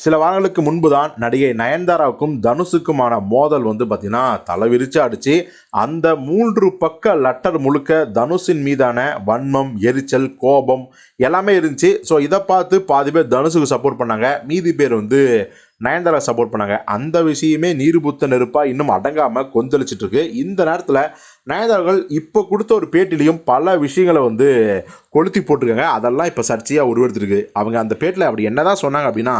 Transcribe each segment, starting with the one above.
சில வாரங்களுக்கு முன்பு தான் நடிகை நயன்தாராவுக்கும் தனுஷுக்குமான மோதல் பார்த்தீங்கன்னா தலைவிரிச்சு அடிச்சு அந்த 3 பக்க லெட்டர் முழுக்க தனுஷின் மீதான வன்மம், எரிச்சல், கோபம் எல்லாமே இருந்துச்சு. ஸோ இதை பார்த்து பாதி பேர் தனுஷுக்கு சப்போர்ட் பண்ணாங்க, மீதி பேர் நயன்தாரா சப்போர்ட் பண்ணாங்க. அந்த விஷயமே நீர்புத்த நெருப்பா இன்னும் அடங்காம கொந்தளிச்சிட்டு இருக்கு. இந்த நேரத்தில் நயன்தாரார்கள் இப்போ கொடுத்த ஒரு பேட்டிலையும் பல விஷயங்களை கொளுத்தி போட்டிருக்காங்க. அதெல்லாம் இப்போ சர்ச்சையாக உருவெடுத்துருக்கு. அவங்க அந்த பேட்டில் அப்படி என்னதான் சொன்னாங்க அப்படின்னா,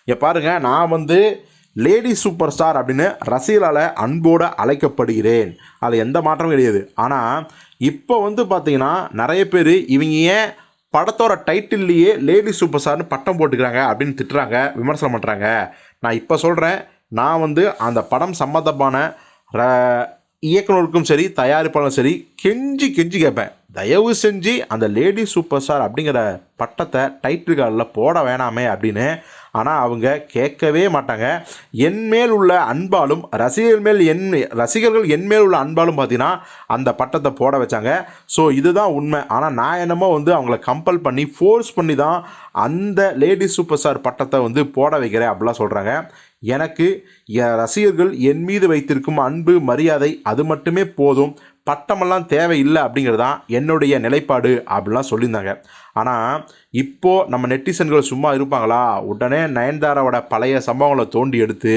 இங்கே பாருங்க, நான் லேடி சூப்பர் ஸ்டார் அப்படின்னு ரசிகர்களால் அன்போடு அழைக்கப்படுகிறேன், அதில் எந்த மாற்றமும் கிடையாது. ஆனால் இப்போ பார்த்தீங்கன்னா நிறைய பேர் இவங்க ஏன் படத்தோட டைட்டில்லையே லேடி சூப்பர் ஸ்டார்னு பட்டம் போட்டுக்கிறாங்க அப்படின்னு திட்டுறாங்க, விமர்சனம் பண்ணுறாங்க. நான் இப்போ சொல்கிறேன், நான் அந்த படம் சம்மந்தமான இயக்குனருக்கும் சரி தயாரிப்பாளரும் சரி கெஞ்சி கேட்பேன், தயவு செஞ்சு அந்த லேடி சூப்பர் ஸ்டார் அப்படிங்கிற பட்டத்தை டைட்டில் கார்டில் போட வேணாமே அப்படின்னு. ஆனால் அவங்க கேட்கவே மாட்டாங்க. என்மேல் உள்ள அன்பாலும் ரசிகர்கள் என்மேல் உள்ள அன்பாலும் பார்த்தீங்கன்னா அந்த பட்டத்தை போட வச்சாங்க. ஸோ இதுதான் உண்மை. ஆனால் நான் என்னமோ அவங்கள கம்பல் பண்ணி ஃபோர்ஸ் பண்ணி தான் அந்த லேடி சூப்பர் ஸ்டார் பட்டத்தை போட வைக்கிறேன் அப்படிலாம் சொல்கிறாங்க. எனக்கு என் ரசிகர்கள் என் மீது வைத்திருக்கும் அன்பு, மரியாதை அது மட்டுமே போதும், பட்டமெல்லாம் தேவையில்லை அப்படிங்கிறது தான் என்னுடைய நிலைப்பாடு அப்படிலாம் சொல்லியிருந்தாங்க. ஆனால் இப்போது நம்ம நெட்டிசன்கள் சும்மா இருப்பாங்களா? உடனே நயன்தாராவோட பழைய சம்பவங்களை தோண்டி எடுத்து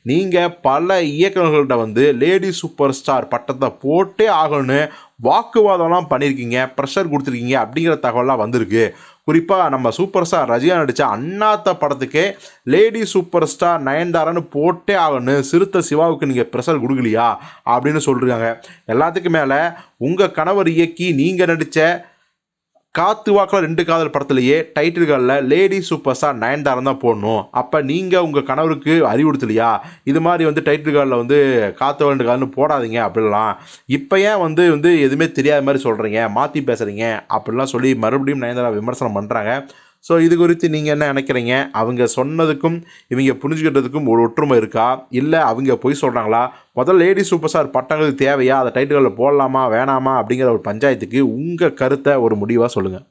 நீங்கள் பல இயக்குநர்கள்ட்ட லேடி சூப்பர் ஸ்டார் பட்டத்தை போட்டே ஆகணும்னு வாக்குவாதம்லாம் பண்ணியிருக்கீங்க, ப்ரெஷர் கொடுத்துருக்கீங்க அப்படிங்கிற தகவலாம் வந்திருக்கு. குறிப்பாக நம்ம சூப்பர் ஸ்டார் ரஜினா நடித்த அண்ணாத்த படத்துக்கே லேடி சூப்பர் ஸ்டார் நயன்தாரான்னு போட்டே ஆகணும், சிறுத்தை சிவாவுக்கு நீங்கள் ப்ரெஷர் கொடுக்கலையா அப்படின்னு சொல்லியிருக்காங்க. எல்லாத்துக்கும் மேலே உங்கள் கணவர் இயக்கி நீங்கள் நடித்த காத்து வாக்கில் 2 காதல் படத்துலையே டைட்டில் கார்டில் லேடி சூப்பர் ஸ்டார் நயன்தாரா தான் போடணும். அப்போ நீங்கள் உங்கள் கணவருக்கு அறிவுறுத்தலையா? இது மாதிரி டைட்டில் கார்டில் காத்து 2 காதல்னு போடாதீங்க அப்படிலாம். இப்போ ஏன் எதுவுமே தெரியாத மாதிரி சொல்கிறீங்க, மாற்றி பேசுகிறீங்க அப்படிலாம் சொல்லி மறுபடியும் நயன்தாரா விமர்சனம் பண்ணுறாங்க. ஸோ இது குறித்து நீங்கள் என்ன நினைக்கிறீங்க? அவங்க சொன்னதுக்கும் இவங்க புரிஞ்சுக்கிட்டதுக்கும் ஒரு ஒற்றுமை இருக்கா, இல்லை அவங்க பொய் சொல்கிறாங்களா? முதல்ல லேடி சூப்பர் ஸ்டார் பட்டங்களுக்கு தேவையா, அதை டைட்டில்களில் போடலாமா வேணாமா அப்படிங்கிற ஒரு பஞ்சாயத்துக்கு உங்கள் கருத்தை ஒரு முடிவாக சொல்லுங்கள்.